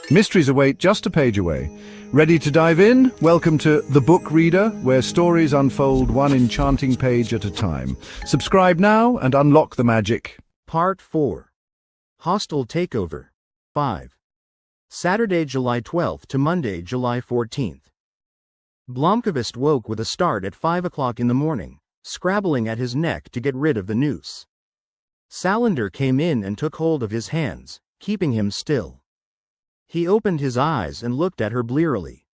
Mysteries await just a page away. Ready to dive in? Welcome to The Book Reader, where stories unfold one enchanting page at a time. Subscribe now and unlock the magic. Part 4. Hostile Takeover. 5. Saturday, July 12th to Monday, July 14th. Blomkvist woke with a start at 5 o'clock in the morning, scrabbling at his neck to get rid of the noose. Salander came in and took hold of his hands, keeping him still. He opened his eyes and looked at her blearily.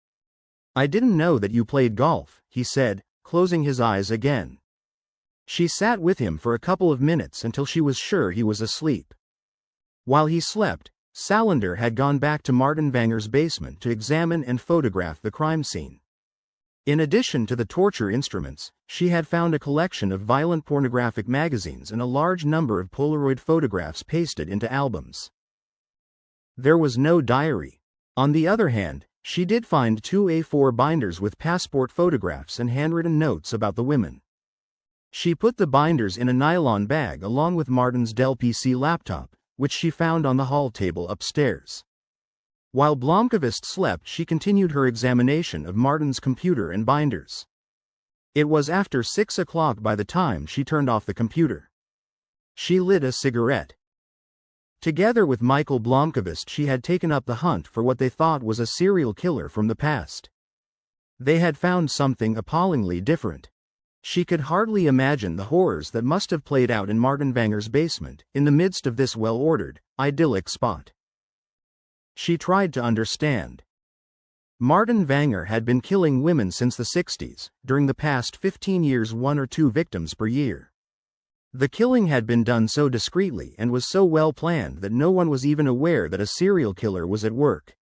"I didn't know that you played golf," he said, closing his eyes again. She sat with him for a couple of minutes until she was sure he was asleep. While he slept, Salander had gone back to Martin Vanger's basement to examine and photograph the crime scene. In addition to the torture instruments, she had found a collection of violent pornographic magazines and a large number of Polaroid photographs pasted into albums. There was no diary. On the other hand, she did find 2 A4 binders with passport photographs and handwritten notes about the women. She put the binders in a nylon bag along with Martin's Dell PC laptop, which she found on the hall table upstairs. While Blomkvist slept, she continued her examination of Martin's computer and binders. It was after 6 o'clock by the time she turned off the computer. She lit a cigarette. Together with Mikael Blomkvist, she had taken up the hunt for what they thought was a serial killer from the past. They had found something appallingly different. She could hardly imagine the horrors that must have played out in Martin Vanger's basement, in the midst of this well-ordered, idyllic spot. She tried to understand. Martin Vanger had been killing women since the 60s, during the past 15 years 1 or 2 victims per year. The killing had been done so discreetly and was so well planned that no one was even aware that a serial killer was at work.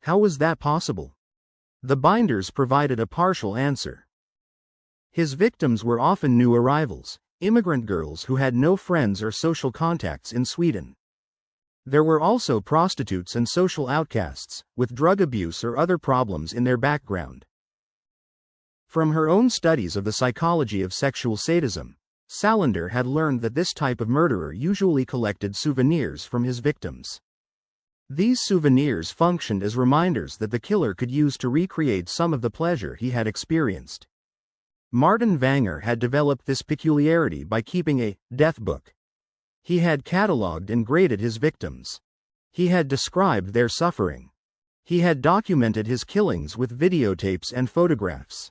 How was that possible? The binders provided a partial answer. His victims were often new arrivals, immigrant girls who had no friends or social contacts in Sweden. There were also prostitutes and social outcasts, with drug abuse or other problems in their background. From her own studies of the psychology of sexual sadism, Salander had learned that this type of murderer usually collected souvenirs from his victims. These souvenirs functioned as reminders that the killer could use to recreate some of the pleasure he had experienced. Martin Vanger had developed this peculiarity by keeping a death book. He had catalogued and graded his victims. He had described their suffering. He had documented his killings with videotapes and photographs.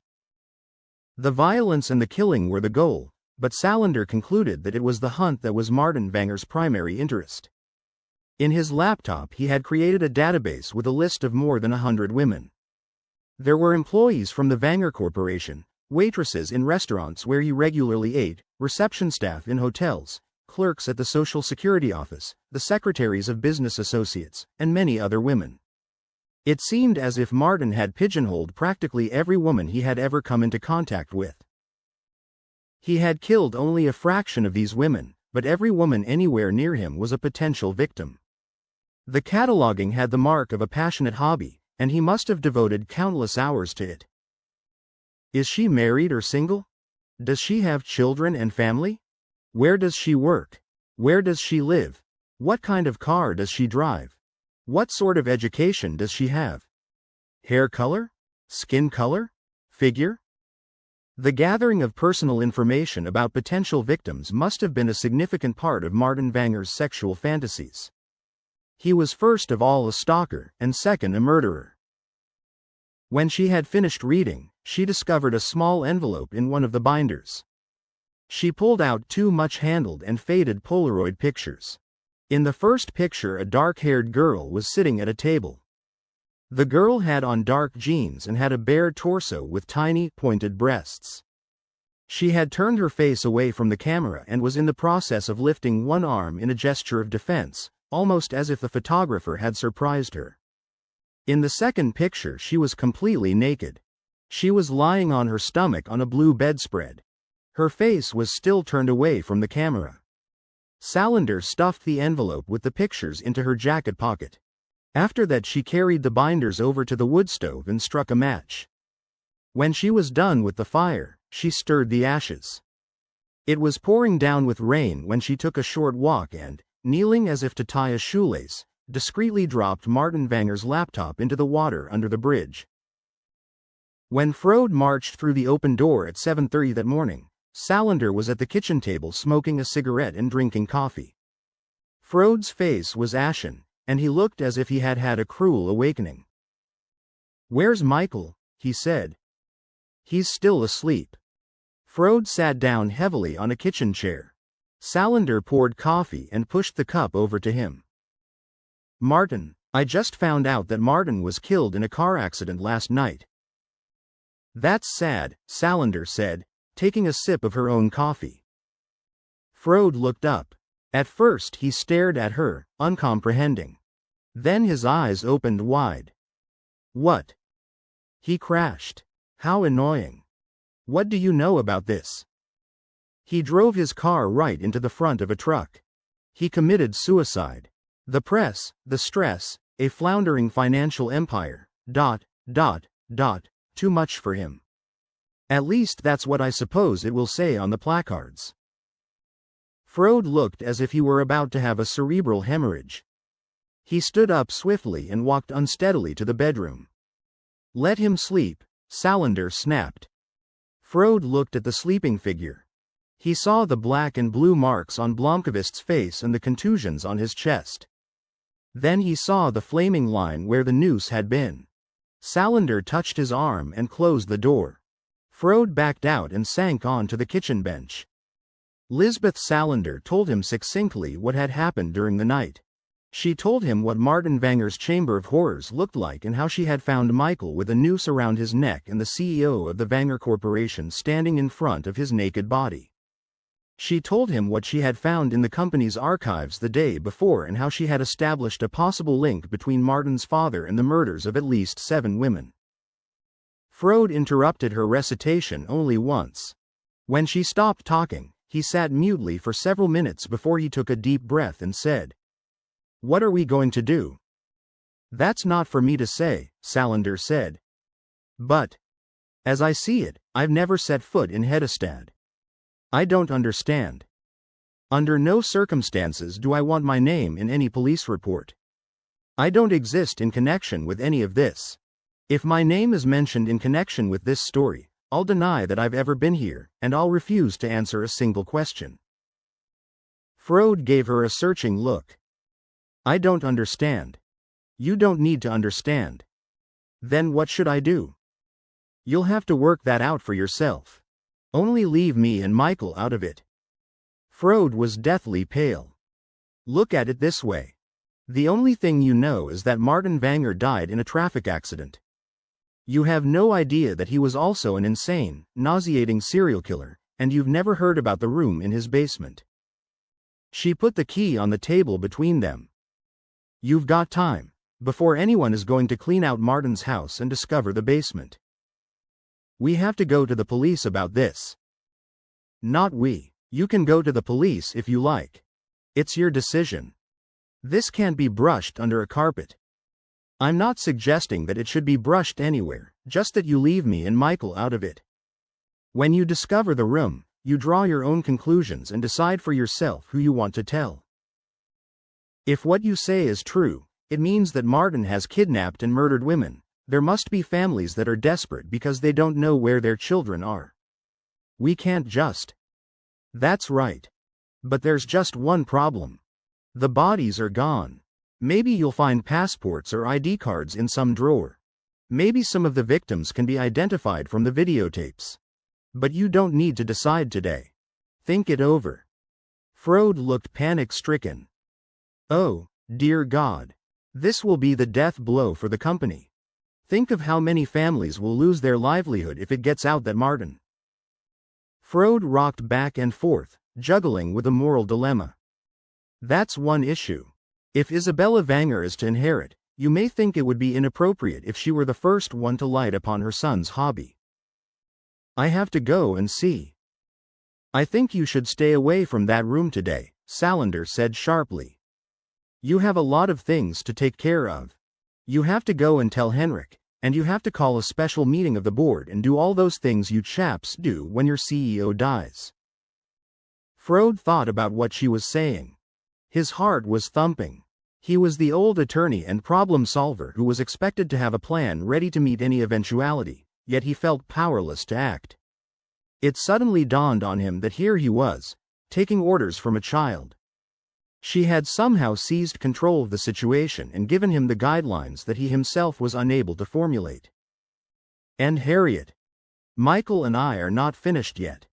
The violence and the killing were the goal, but Salander concluded that it was the hunt that was Martin Vanger's primary interest. In his laptop he had created a database with a list of more than 100 women. There were employees from the Vanger Corporation, waitresses in restaurants where he regularly ate, reception staff in hotels, clerks at the Social Security office, the secretaries of business associates, and many other women. It seemed as if Martin had pigeonholed practically every woman he had ever come into contact with. He had killed only a fraction of these women, but every woman anywhere near him was a potential victim. The cataloging had the mark of a passionate hobby, and he must have devoted countless hours to it. Is she married or single? Does she have children and family? Where does she work? Where does she live? What kind of car does she drive? What sort of education does she have? Hair color? Skin color? Figure? The gathering of personal information about potential victims must have been a significant part of Martin Vanger's sexual fantasies. He was first of all a stalker, and second a murderer. When she had finished reading, she discovered a small envelope in one of the binders. She pulled out 2 much-handled and faded Polaroid pictures. In the first picture, a dark-haired girl was sitting at a table. The girl had on dark jeans and had a bare torso with tiny, pointed breasts. She had turned her face away from the camera and was in the process of lifting one arm in a gesture of defense, almost as if the photographer had surprised her. In the second picture, she was completely naked. She was lying on her stomach on a blue bedspread. Her face was still turned away from the camera. Salander stuffed the envelope with the pictures into her jacket pocket. After that, she carried the binders over to the wood stove and struck a match. When she was done with the fire, she stirred the ashes. It was pouring down with rain when she took a short walk and, kneeling as if to tie a shoelace, discreetly dropped Martin Vanger's laptop into the water under the bridge. When Frode marched through the open door at 7:30 that morning, Salander was at the kitchen table smoking a cigarette and drinking coffee. Frode's face was ashen, and he looked as if he had had a cruel awakening. "Where's Mikael?" he said. "He's still asleep." Frode sat down heavily on a kitchen chair. Salander poured coffee and pushed the cup over to him. "Martin, I just found out that Martin was killed in a car accident last night." "That's sad," Salander said, taking a sip of her own coffee. Frode looked up. At first he stared at her, uncomprehending. Then his eyes opened wide. "What?" He crashed. "How annoying. What do you know about this?" "He drove his car right into the front of a truck. He committed suicide. The press, the stress, a floundering financial empire, ... too much for him. At least that's what I suppose it will say on the placards." Frode looked as if he were about to have a cerebral hemorrhage. He stood up swiftly and walked unsteadily to the bedroom. "Let him sleep," Salander snapped. Frode looked at the sleeping figure. He saw the black and blue marks on Blomkvist's face and the contusions on his chest. Then he saw the flaming line where the noose had been. Salander touched his arm and closed the door. Frode backed out and sank onto the kitchen bench. Lisbeth Salander told him succinctly what had happened during the night. She told him what Martin Vanger's Chamber of Horrors looked like and how she had found Mikael with a noose around his neck and the CEO of the Vanger Corporation standing in front of his naked body. She told him what she had found in the company's archives the day before and how she had established a possible link between Martin's father and the murders of at least 7 women. Frode interrupted her recitation only once. When she stopped talking, he sat mutely for several minutes before he took a deep breath and said, "What are we going to do?" "That's not for me to say," Salander said. "But, as I see it, I've never set foot in Hedestad. I don't understand. Under no circumstances do I want my name in any police report. I don't exist in connection with any of this. If my name is mentioned in connection with this story, I'll deny that I've ever been here, and I'll refuse to answer a single question." Frode gave her a searching look. "I don't understand." "You don't need to understand." "Then what should I do?" "You'll have to work that out for yourself. Only leave me and Mikael out of it." Frode was deathly pale. "Look at it this way. The only thing you know is that Martin Vanger died in a traffic accident. You have no idea that he was also an insane, nauseating serial killer, and you've never heard about the room in his basement." She put the key on the table between them. "You've got time, before anyone is going to clean out Martin's house and discover the basement. We have to go to the police about this." "Not we. You can go to the police if you like. It's your decision. This can't be brushed under a carpet. I'm not suggesting that it should be brushed anywhere, just that you leave me and Mikael out of it. When you discover the room, you draw your own conclusions and decide for yourself who you want to tell. If what you say is true, it means that Martin has kidnapped and murdered women. There must be families that are desperate because they don't know where their children are. We can't just..." "That's right. But there's just one problem. The bodies are gone. Maybe you'll find passports or ID cards in some drawer. Maybe some of the victims can be identified from the videotapes. But you don't need to decide today. Think it over." Frode looked panic-stricken. "Oh, dear God. This will be the death blow for the company. Think of how many families will lose their livelihood if it gets out that Martin..." Frode rocked back and forth, juggling with a moral dilemma. "That's one issue. If Isabella Vanger is to inherit, you may think it would be inappropriate if she were the first one to light upon her son's hobby. I have to go and see." "I think you should stay away from that room today," Salander said sharply. "You have a lot of things to take care of. You have to go and tell Henrik, and you have to call a special meeting of the board and do all those things you chaps do when your CEO dies." Frode thought about what she was saying. His heart was thumping. He was the old attorney and problem solver who was expected to have a plan ready to meet any eventuality, yet he felt powerless to act. It suddenly dawned on him that here he was, taking orders from a child. She had somehow seized control of the situation and given him the guidelines that he himself was unable to formulate. And Harriet. Michael and I are not finished yet.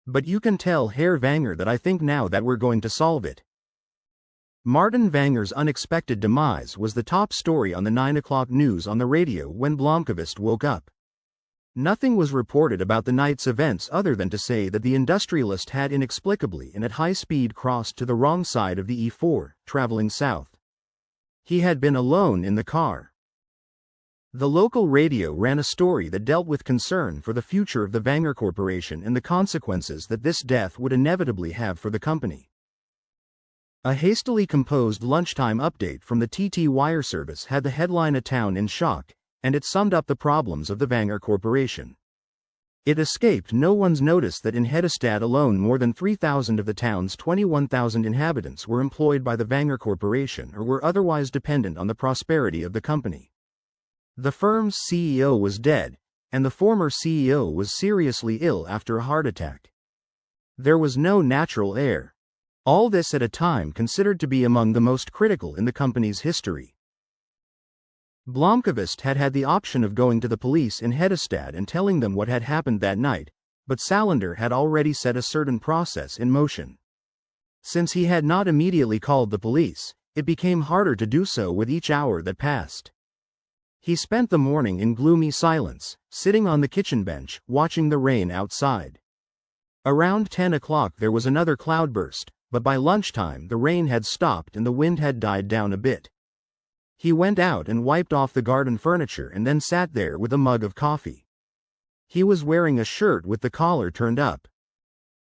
But you can tell Herr Wenger that I think now that we're going to solve it. Martin Wenger's unexpected demise was the top story on the 9 o'clock news on the radio when Blomkvist woke up. Nothing was reported about the night's events other than to say that the industrialist had inexplicably and at high speed crossed to the wrong side of the E4, traveling south. He had been alone in the car. The local radio ran a story that dealt with concern for the future of the Wenger Corporation and the consequences that this death would inevitably have for the company. A hastily composed lunchtime update from the TT wire service had the headline "A Town in Shock," and it summed up the problems of the Wenger Corporation. It escaped no one's notice that in Hedestad alone more than 3,000 of the town's 21,000 inhabitants were employed by the Wenger Corporation or were otherwise dependent on the prosperity of the company. The firm's CEO was dead, and the former CEO was seriously ill after a heart attack. There was no natural heir. All this at a time considered to be among the most critical in the company's history. Blomkvist had had the option of going to the police in Hedestad and telling them what had happened that night, but Salander had already set a certain process in motion. Since he had not immediately called the police, it became harder to do so with each hour that passed. He spent the morning in gloomy silence, sitting on the kitchen bench, watching the rain outside. Around 10 o'clock there was another cloudburst, but by lunchtime the rain had stopped and the wind had died down a bit. He went out and wiped off the garden furniture and then sat there with a mug of coffee. He was wearing a shirt with the collar turned up.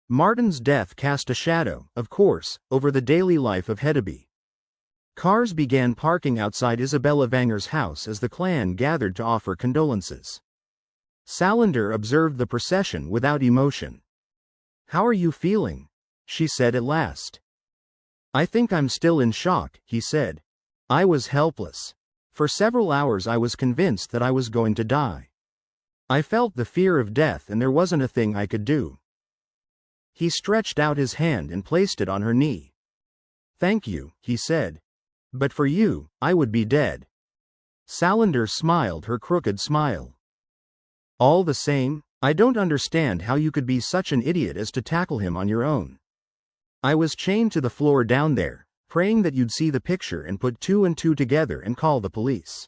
Martin's death cast a shadow, of course, over the daily life of Hedeby. Cars began parking outside Isabella Wenger's house as the clan gathered to offer condolences. Salander observed the procession without emotion. "How are you feeling?" she said at last. "I think I'm still in shock," he said. "I was helpless. For several hours I was convinced that I was going to die. I felt the fear of death and there wasn't a thing I could do." He stretched out his hand and placed it on her knee. "Thank you," he said. "But for you, I would be dead." Salander smiled her crooked smile. "All the same, I don't understand how you could be such an idiot as to tackle him on your own. I was chained to the floor down there, praying that you'd see the picture and put two and two together and call the police.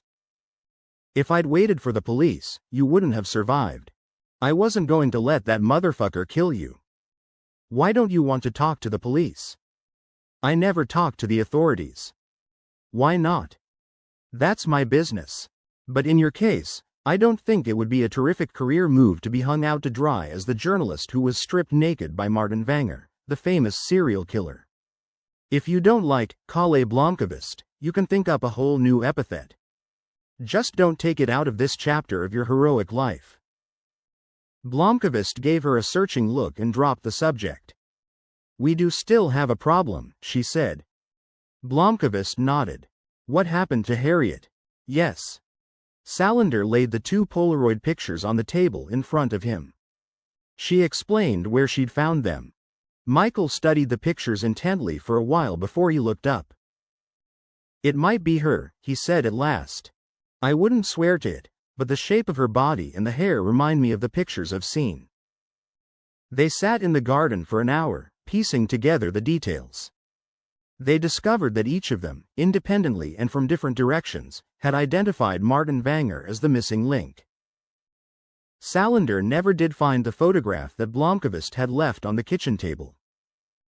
If I'd waited for the police, you wouldn't have survived. I wasn't going to let that motherfucker kill you. Why don't you want to talk to the police?" "I never talked to the authorities." "Why not?" "That's my business. But in your case, I don't think it would be a terrific career move to be hung out to dry as the journalist who was stripped naked by Martin Wenger, the famous serial killer. If you don't like Kalle Blomkvist, you can think up a whole new epithet. Just don't take it out of this chapter of your heroic life." Blomkvist gave her a searching look and dropped the subject. "We do still have a problem," she said. Blomkvist nodded. "What happened to Harriet?" "Yes." Salander laid the two Polaroid pictures on the table in front of him. She explained where she'd found them. Michael studied the pictures intently for a while before he looked up. "It might be her," he said at last. "I wouldn't swear to it, but the shape of her body and the hair remind me of the pictures I've seen." They sat in the garden for an hour, piecing together the details. They discovered that each of them, independently and from different directions, had identified Martin Wenger as the missing link. Salander never did find the photograph that Blomkvist had left on the kitchen table.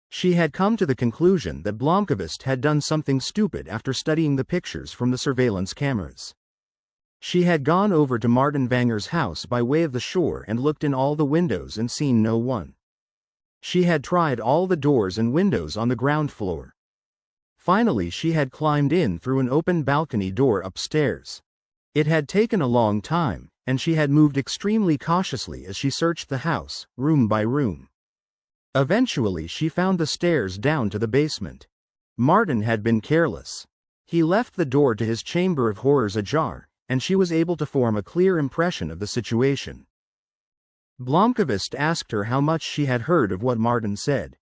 She had come to the conclusion that Blomkvist had done something stupid after studying the pictures from the surveillance cameras. She had gone over to Martin Wenger's house by way of the shore and looked in all the windows and seen no one. She had tried all the doors and windows on the ground floor. Finally she had climbed in through an open balcony door upstairs. It had taken a long time, and she had moved extremely cautiously as she searched the house, room by room. Eventually she found the stairs down to the basement. Martin had been careless. He left the door to his chamber of horrors ajar, and she was able to form a clear impression of the situation. Blomkvist asked her how much she had heard of what Martin said.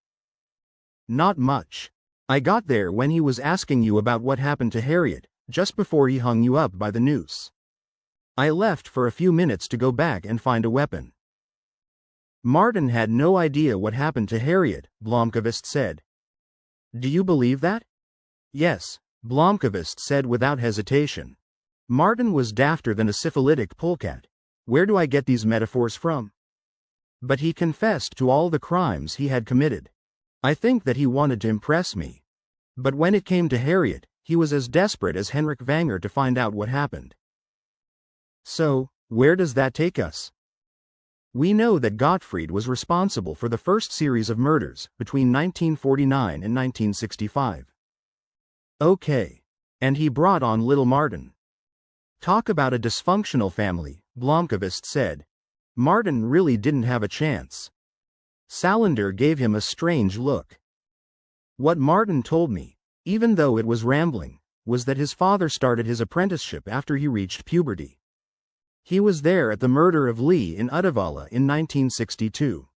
Not much. I got there when he was asking you about what happened to Harriet, just before he hung you up by the noose. I left for a few minutes to go back and find a weapon. Martin had no idea what happened to Harriet, Blomkvist said. Do you believe that? Yes, Blomkvist said without hesitation. Martin was dafter than a syphilitic polecat. Where do I get these metaphors from? But he confessed to all the crimes he had committed. I think that he wanted to impress me. But when it came to Harriet, he was as desperate as Henrik Vanger to find out what happened. So, where does that take us? We know that Gottfried was responsible for the first series of murders, between 1949 and 1965. Okay. And he brought on little Martin. Talk about a dysfunctional family, Blomkvist said. Martin really didn't have a chance. Salander gave him a strange look. What Martin told me, even though it was rambling, was that his father started his apprenticeship after he reached puberty. He was there at the murder of Lee in Uddevalla in 1962.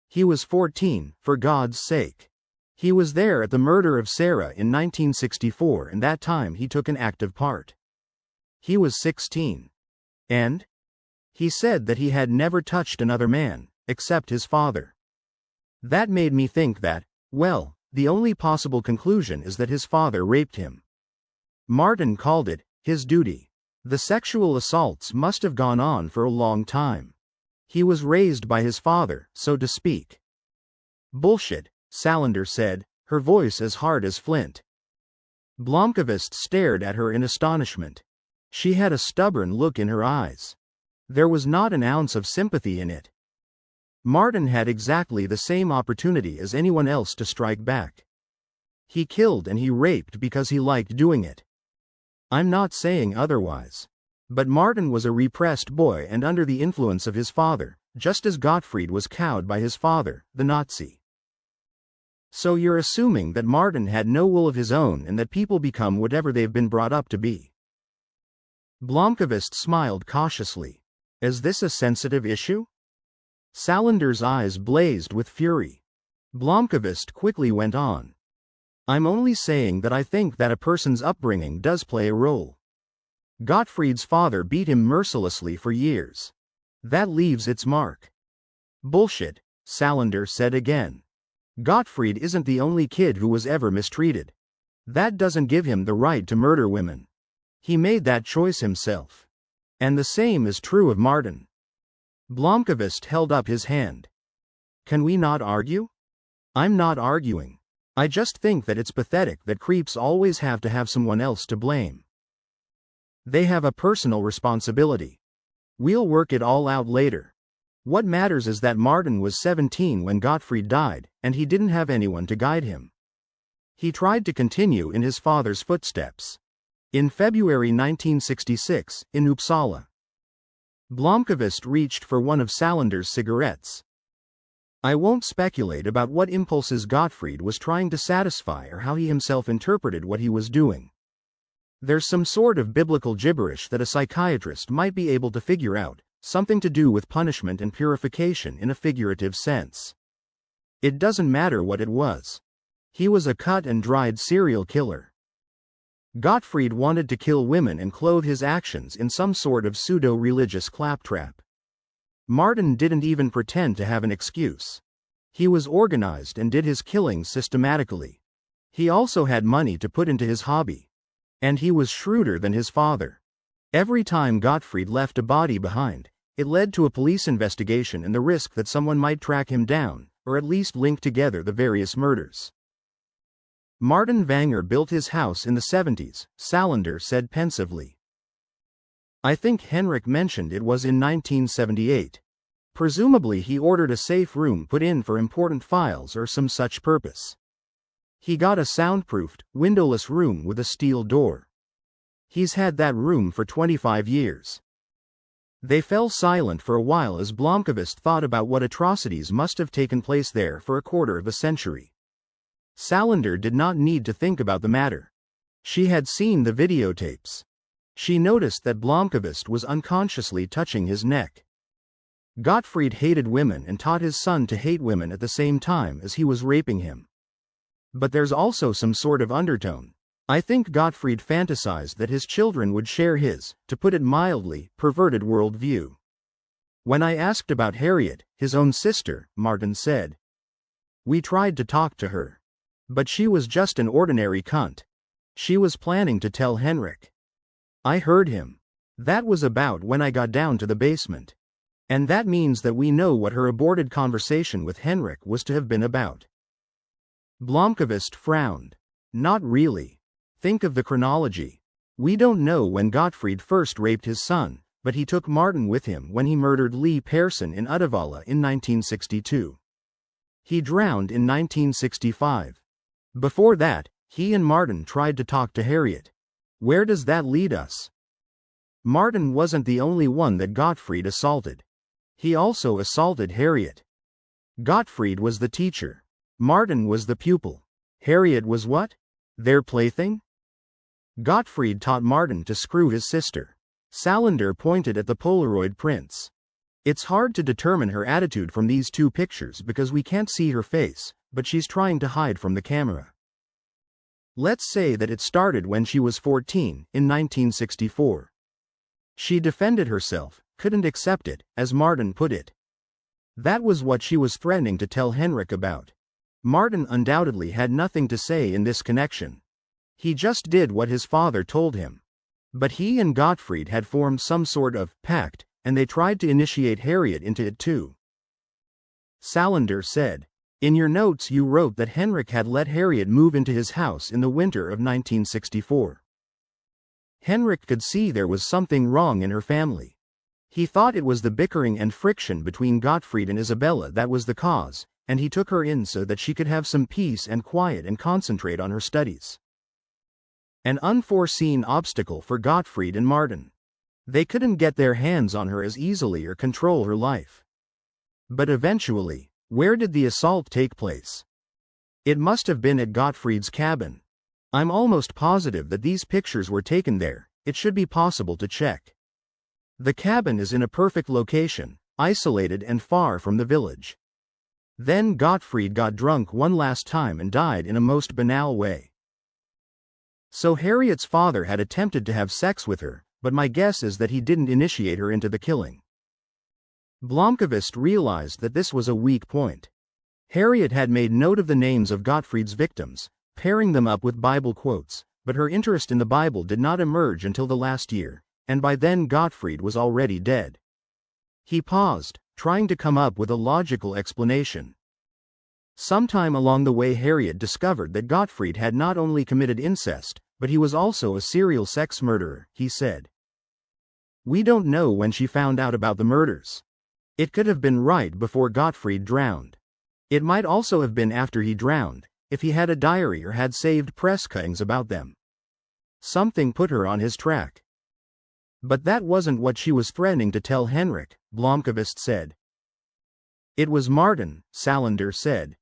He was 14, for God's sake. He was there at the murder of Sarah in 1964, and that time he took an active part. He was 16. And? He said that he had never touched another man, except his father. That made me think that, well, the only possible conclusion is that his father raped him. Martin called it his duty. The sexual assaults must have gone on for a long time. He was raised by his father, so to speak. Bullshit, Salander said, her voice as hard as flint. Blomkvist stared at her in astonishment. She had a stubborn look in her eyes. There was not an ounce of sympathy in it. Martin had exactly the same opportunity as anyone else to strike back. He killed and he raped because he liked doing it. I'm not saying otherwise. But Martin was a repressed boy and under the influence of his father, just as Gottfried was cowed by his father, the Nazi. So you're assuming that Martin had no will of his own and that people become whatever they've been brought up to be. Blomkvist smiled cautiously. Is this a sensitive issue? Salander's eyes blazed with fury. Blomkvist quickly went on. I'm only saying that I think that a person's upbringing does play a role. Gottfried's father beat him mercilessly for years. That leaves its mark. Bullshit, Salander said again. Gottfried isn't the only kid who was ever mistreated. That doesn't give him the right to murder women. He made that choice himself. And the same is true of Martin. Blomkvist held up his hand. Can we not argue? I'm not arguing. I just think that it's pathetic that creeps always have to have someone else to blame. They have a personal responsibility. We'll work it all out later. What matters is that Martin was 17 when Gottfried died, and he didn't have anyone to guide him. He tried to continue in his father's footsteps. In February 1966, in Uppsala. Blomkvist reached for one of Salander's cigarettes. I won't speculate about what impulses Gottfried was trying to satisfy or how he himself interpreted what he was doing. There's some sort of biblical gibberish that a psychiatrist might be able to figure out, something to do with punishment and purification in a figurative sense. It doesn't matter what it was. He was a cut and dried serial killer. Gottfried wanted to kill women and clothe his actions in some sort of pseudo-religious claptrap. Martin didn't even pretend to have an excuse. He was organized and did his killings systematically. He also had money to put into his hobby. And he was shrewder than his father. Every time Gottfried left a body behind, it led to a police investigation and the risk that someone might track him down, or at least link together the various murders. Martin Vanger built his house in the 70s, Salander said pensively. I think Henrik mentioned it was in 1978. Presumably he ordered a safe room put in for important files or some such purpose. He got a soundproofed, windowless room with a steel door. He's had that room for 25 years. They fell silent for a while as Blomkvist thought about what atrocities must have taken place there for a quarter of a century. Salander did not need to think about the matter. She had seen the videotapes. She noticed that Blomkvist was unconsciously touching his neck. Gottfried hated women and taught his son to hate women at the same time as he was raping him. But there's also some sort of undertone. I think Gottfried fantasized that his children would share his, to put it mildly, perverted worldview. When I asked about Harriet, his own sister, Martin said, "We tried to talk to her. But she was just an ordinary cunt. She was planning to tell Henrik. I heard him. That was about when I got down to the basement. And that means that we know what her aborted conversation with Henrik was to have been about." Blomkvist frowned. Not really. Think of the chronology. We don't know when Gottfried first raped his son, but he took Martin with him when he murdered Lee Persson in Uddevalla in 1962. He drowned in 1965. Before that, he and Martin tried to talk to Harriet. Where does that lead us? Martin wasn't the only one that Gottfried assaulted. He also assaulted Harriet. Gottfried was the teacher. Martin was the pupil. Harriet was what? Their plaything? Gottfried taught Martin to screw his sister. Salander pointed at the Polaroid prints. It's hard to determine her attitude from these two pictures because we can't see her face, but she's trying to hide from the camera. Let's say that it started when she was 14, in 1964. She defended herself, couldn't accept it, as Martin put it. That was what she was threatening to tell Henrik about. Martin undoubtedly had nothing to say in this connection. He just did what his father told him. But he and Gottfried had formed some sort of pact, and they tried to initiate Harriet into it too. Salander said, "In your notes you wrote that Henrik had let Harriet move into his house in the winter of 1964. Henrik could see there was something wrong in her family. He thought it was the bickering and friction between Gottfried and Isabella that was the cause, and he took her in so that she could have some peace and quiet and concentrate on her studies. An unforeseen obstacle for Gottfried and Martin. They couldn't get their hands on her as easily or control her life. But eventually, where did the assault take place? It must have been at Gottfried's cabin. I'm almost positive that these pictures were taken there. It should be possible to check. The cabin is in a perfect location, isolated and far from the village. Then Gottfried got drunk one last time and died in a most banal way. So Harriet's father had attempted to have sex with her, but my guess is that he didn't initiate her into the killing. Blomkvist realized that this was a weak point. Harriet had made note of the names of Gottfried's victims, pairing them up with Bible quotes, but her interest in the Bible did not emerge until the last year, and by then Gottfried was already dead. He paused, trying to come up with a logical explanation. Sometime along the way Harriet discovered that Gottfried had not only committed incest, but he was also a serial sex murderer, he said. We don't know when she found out about the murders. It could have been right before Gottfried drowned. It might also have been after he drowned, if he had a diary or had saved press cuttings about them. Something put her on his track. But that wasn't what she was threatening to tell Henrik, Blomkvist said. It was Martin, Salander said.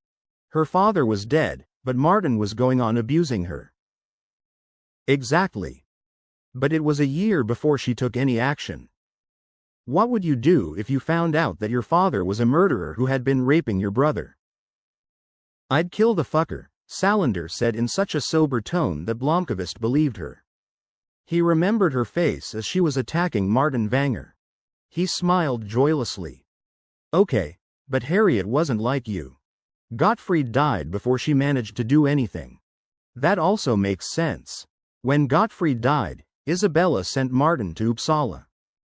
Her father was dead, but Martin was going on abusing her. Exactly. But it was a year before she took any action. What would you do if you found out that your father was a murderer who had been raping your brother? I'd kill the fucker, Salander said in such a sober tone that Blomkvist believed her. He remembered her face as she was attacking Martin Vanger. He smiled joylessly. Okay, but Harriet wasn't like you. Gottfried died before she managed to do anything. That also makes sense. When Gottfried died, Isabella sent Martin to Uppsala.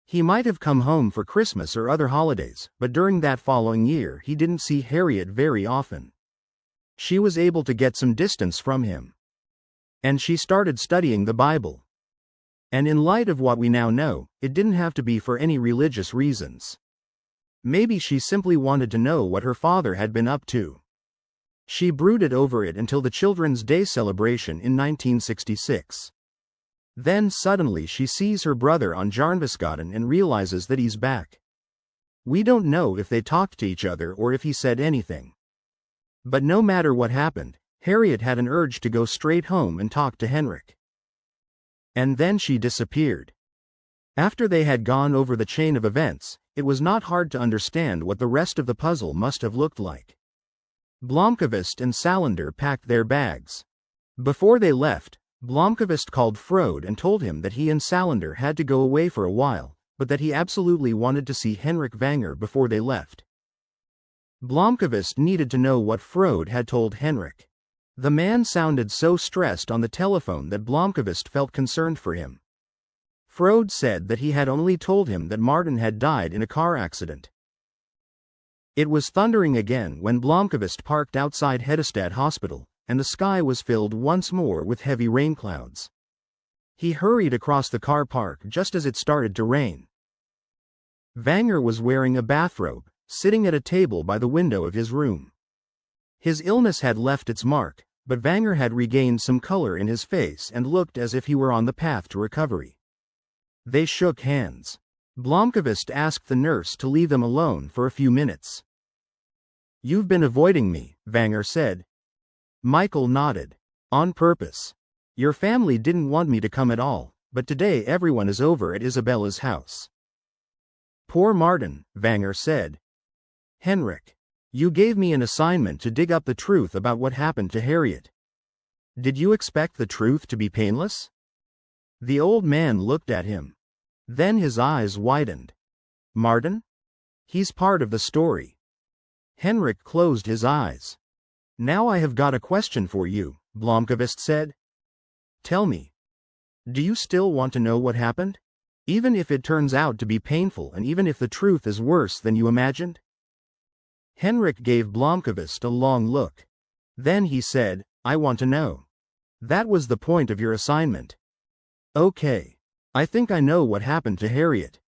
He might have come home for Christmas or other holidays, but during that following year he didn't see Harriet very often. She was able to get some distance from him. And she started studying the Bible. And in light of what we now know, it didn't have to be for any religious reasons. Maybe she simply wanted to know what her father had been up to. She brooded over it until the Children's Day celebration in 1966. Then suddenly she sees her brother on Jarnviksgatan and realizes that he's back. We don't know if they talked to each other or if he said anything. But no matter what happened, Harriet had an urge to go straight home and talk to Henrik. And then she disappeared. After they had gone over the chain of events, it was not hard to understand what the rest of the puzzle must have looked like. Blomkvist and Salander packed their bags. Before they left, Blomkvist called Frode and told him that he and Salander had to go away for a while, but that he absolutely wanted to see Henrik Vanger before they left. Blomkvist needed to know what Frode had told Henrik. The man sounded so stressed on the telephone that Blomkvist felt concerned for him. Frode said that he had only told him that Martin had died in a car accident. It was thundering again when Blomkvist parked outside Hedestad Hospital, and the sky was filled once more with heavy rain clouds. He hurried across the car park just as it started to rain. Vanger was wearing a bathrobe, sitting at a table by the window of his room. His illness had left its mark, but Vanger had regained some color in his face and looked as if he were on the path to recovery. They shook hands. Blomkvist asked the nurse to leave them alone for a few minutes. "You've been avoiding me," Vanger said. Mikael nodded. "On purpose. Your family didn't want me to come at all, but today everyone is over at Isabella's house." "Poor Martin," Vanger said. "Henrik, you gave me an assignment to dig up the truth about what happened to Harriet. Did you expect the truth to be painless?" The old man looked at him. Then his eyes widened. "Martin? He's part of the story." Henrik closed his eyes. "Now I have got a question for you," Blomkvist said. "Tell me. Do you still want to know what happened? Even if it turns out to be painful and even if the truth is worse than you imagined?" Henrik gave Blomkvist a long look. Then he said, "I want to know. That was the point of your assignment. Okay. I think I know what happened to Harriet.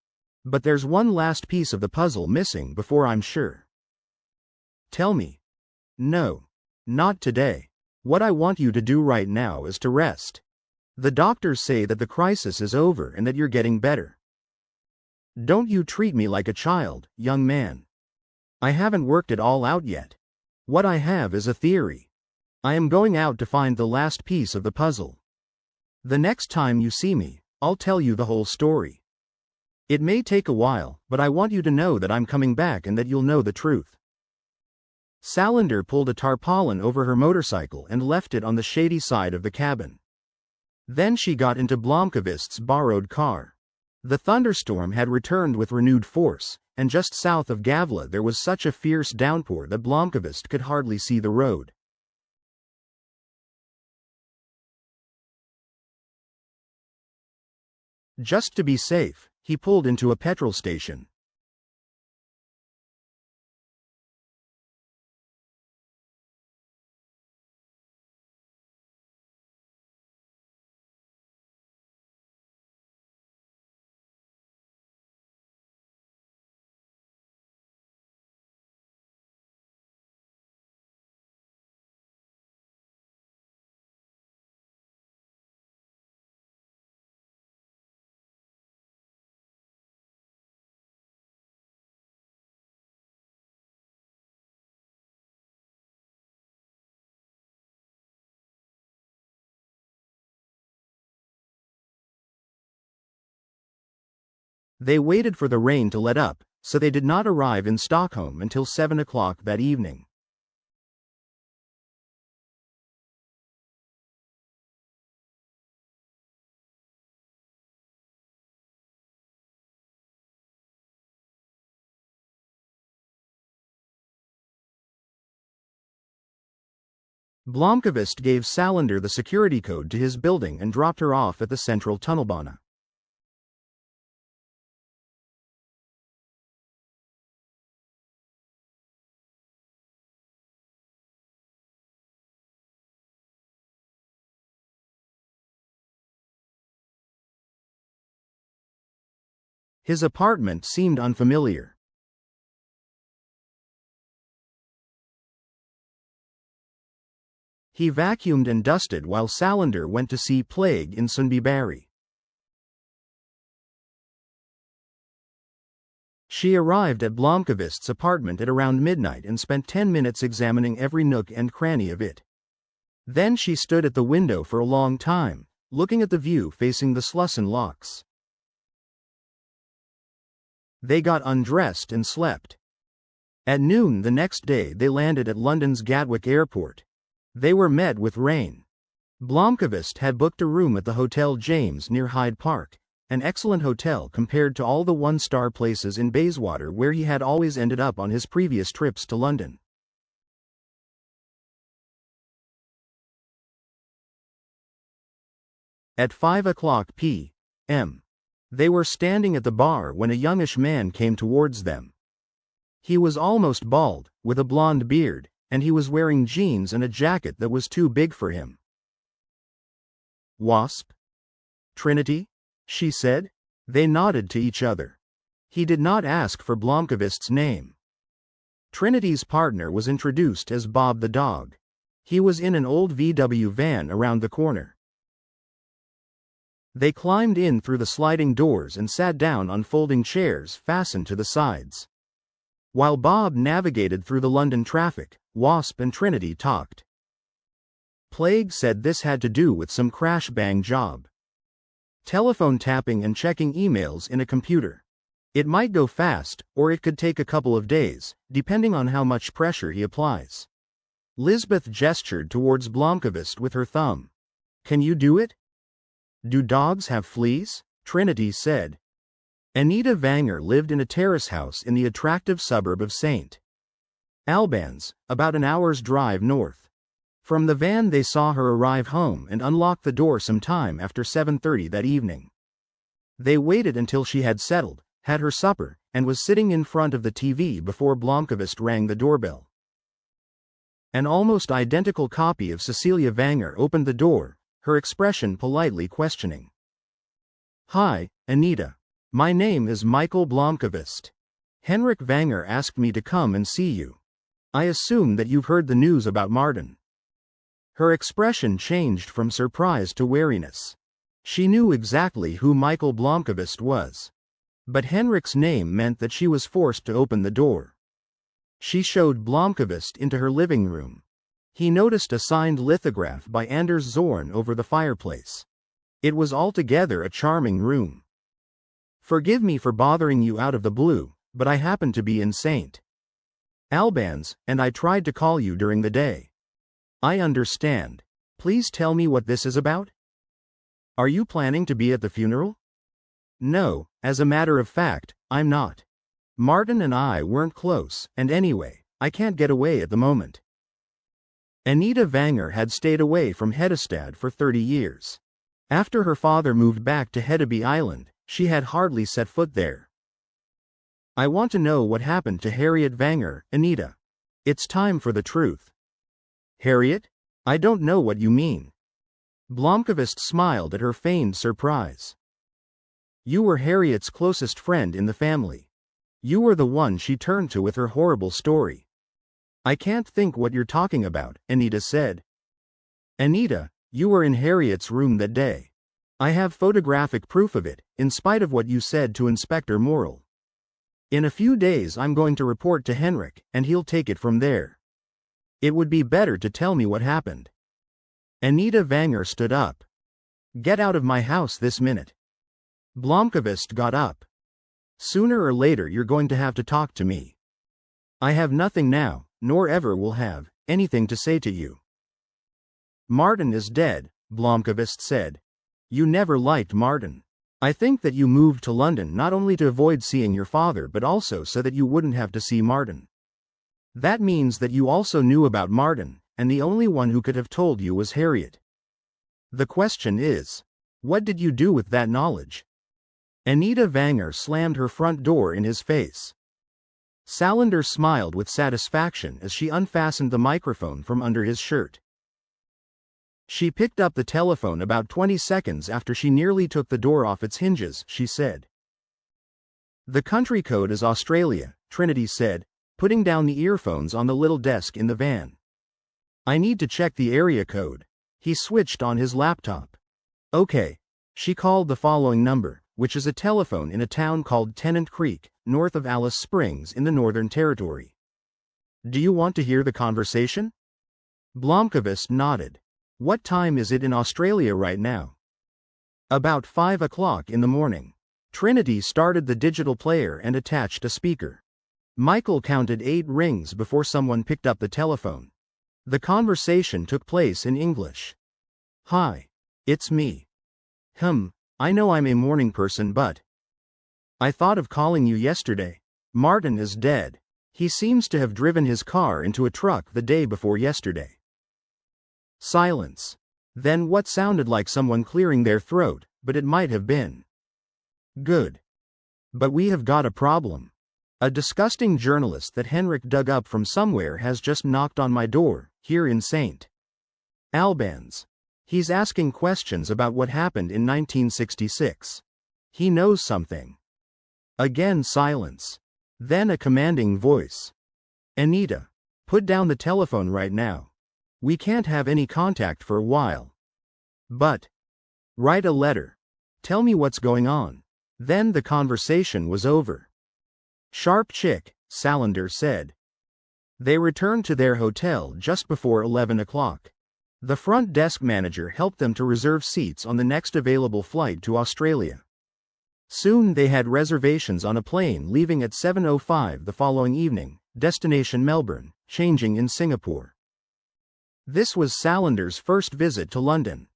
But there's one last piece of the puzzle missing before I'm sure." "Tell me." "No. Not today. What I want you to do right now is to rest. The doctors say that the crisis is over and that you're getting better. Don't you treat me like a child, young man. I haven't worked it all out yet. What I have is a theory. I am going out to find the last piece of the puzzle. The next time you see me, I'll tell you the whole story. It may take a while, but I want you to know that I'm coming back and that you'll know the truth." Salander pulled a tarpaulin over her motorcycle and left it on the shady side of the cabin. Then she got into Blomkvist's borrowed car. The thunderstorm had returned with renewed force, and just south of Gavle there was such a fierce downpour that Blomkvist could hardly see the road. Just to be safe, he pulled into a petrol station. They waited for the rain to let up, so they did not arrive in Stockholm until 7 o'clock that evening. Blomkvist gave Salander the security code to his building and dropped her off at the central tunnelbana. His apartment seemed unfamiliar. He vacuumed and dusted while Salander went to see Plague in Sundbyberg. She arrived at Blomkvist's apartment at around midnight and spent 10 minutes examining every nook and cranny of it. Then she stood at the window for a long time, looking at the view facing the Slussen locks. They got undressed and slept. At noon the next day they landed at London's Gatwick Airport. They were met with rain. Blomkvist had booked a room at the Hotel James near Hyde Park, an excellent hotel compared to all the one-star places in Bayswater where he had always ended up on his previous trips to London. At 5:00 p.m. they were standing at the bar when a youngish man came towards them. He was almost bald, with a blonde beard, and he was wearing jeans and a jacket that was too big for him. "Wasp? Trinity?" she said. They nodded to each other. He did not ask for Blomkvist's name. Trinity's partner was introduced as Bob the dog. He was in an old VW van around the corner. They climbed in through the sliding doors and sat down on folding chairs fastened to the sides. While Bob navigated through the London traffic, Wasp and Trinity talked. Plague said this had to do with some crash-bang job. Telephone tapping and checking emails in a computer. It might go fast, or it could take a couple of days, depending on how much pressure he applies. Lisbeth gestured towards Blomkvist with her thumb. "Can you do it?" "Do dogs have fleas?" Trinity said. Anita Vanger lived in a terrace house in the attractive suburb of St. Albans, about an hour's drive north. From the van they saw her arrive home and unlock the door some time after 7:30 that evening. They waited until she had settled, had her supper, and was sitting in front of the TV before Blomkvist rang the doorbell. An almost identical copy of Cecilia Vanger opened the door, her expression politely questioning. "Hi, Anita. My name is Mikael Blomkvist. Henrik Vanger asked me to come and see you. I assume that you've heard the news about Martin." Her expression changed from surprise to wariness. She knew exactly who Mikael Blomkvist was. But Henrik's name meant that she was forced to open the door. She showed Blomkvist into her living room. He noticed a signed lithograph by Anders Zorn over the fireplace. It was altogether a charming room. "Forgive me for bothering you out of the blue, but I happen to be in St. Albans, and I tried to call you during the day." "I understand. Please tell me what this is about?" "Are you planning to be at the funeral?" "No, as a matter of fact, I'm not. Martin and I weren't close, and anyway, I can't get away at the moment." Anita Vanger had stayed away from Hedestad for 30 years. After her father moved back to Hedeby Island, she had hardly set foot there. "I want to know what happened to Harriet Vanger, Anita. It's time for the truth." "Harriet? I don't know what you mean." Blomkvist smiled at her feigned surprise. "You were Harriet's closest friend in the family. You were the one she turned to with her horrible story." "I can't think what you're talking about," Anita said. "Anita, you were in Harriet's room that day. I have photographic proof of it, in spite of what you said to Inspector Morrill. In a few days I'm going to report to Henrik, and he'll take it from there. It would be better to tell me what happened." Anita Vanger stood up. "Get out of my house this minute." Blomkvist got up. "Sooner or later you're going to have to talk to me. I have nothing now, nor ever will have, anything to say to you." "Martin is dead," Blomkvist said. "You never liked Martin. I think that you moved to London not only to avoid seeing your father but also so that you wouldn't have to see Martin. That means that you also knew about Martin, and the only one who could have told you was Harriet. The question is, what did you do with that knowledge?" Anita Vanger slammed her front door in his face. Salander smiled with satisfaction as she unfastened the microphone from under his shirt. She picked up the telephone about 20 seconds after she nearly took the door off its hinges, she said. "The country code is Australia," Trinity said, putting down the earphones on the little desk in the van. "I need to check the area code." He switched on his laptop. "Okay." She called the following number, which is a telephone in a town called Tennant Creek, north of Alice Springs in the Northern Territory. "Do you want to hear the conversation?" Blomkvist nodded. "What time is it in Australia right now?" About 5 o'clock in the morning. Trinity started the digital player and attached a speaker. Michael counted 8 rings before someone picked up the telephone. The conversation took place in English. "Hi. It's me. I know I'm a morning person, but I thought of calling you yesterday. Martin is dead. He seems to have driven his car into a truck the day before yesterday." Silence. Then what sounded like someone clearing their throat, but it might have been. "Good. But we have got a problem. A disgusting journalist that Henrik dug up from somewhere has just knocked on my door, here in St. Albans. He's asking questions about what happened in 1966. He knows something." Again silence. Then a commanding voice. "Anita, put down the telephone right now. We can't have any contact for a while. But write a letter. Tell me what's going on." Then the conversation was over. "Sharp chick," Salander said. They returned to their hotel just before 11 o'clock. The front desk manager helped them to reserve seats on the next available flight to Australia. Soon they had reservations on a plane leaving at 7:05 the following evening, destination Melbourne, changing in Singapore. This was Salander's first visit to London.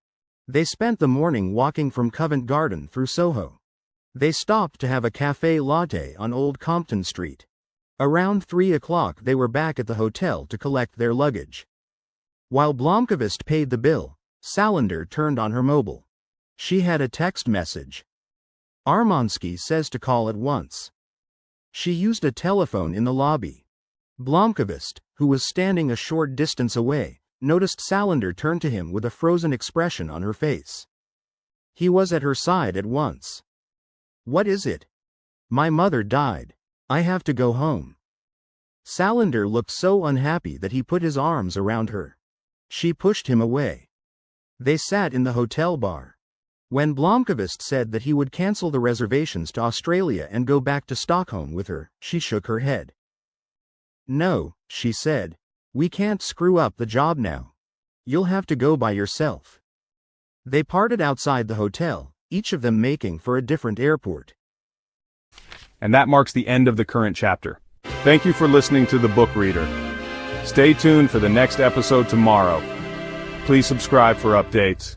They spent the morning walking from Covent Garden through Soho. They stopped to have a café latte on Old Compton Street. Around 3 o'clock they were back at the hotel to collect their luggage. While Blomkvist paid the bill, Salander turned on her mobile. She had a text message. "Armansky says to call at once." She used a telephone in the lobby. Blomkvist, who was standing a short distance away, noticed Salander turn to him with a frozen expression on her face. He was at her side at once. "What is it?" "My mother died. I have to go home." Salander looked so unhappy that he put his arms around her. She pushed him away. They sat in the hotel bar. When Blomkvist said that he would cancel the reservations to Australia and go back to Stockholm with her, she shook her head. "No," she said. "We can't screw up the job now. You'll have to go by yourself." They parted outside the hotel, each of them making for a different airport. And that marks the end of the current chapter. Thank you for listening to The Book Reader. Stay tuned for the next episode tomorrow. Please subscribe for updates.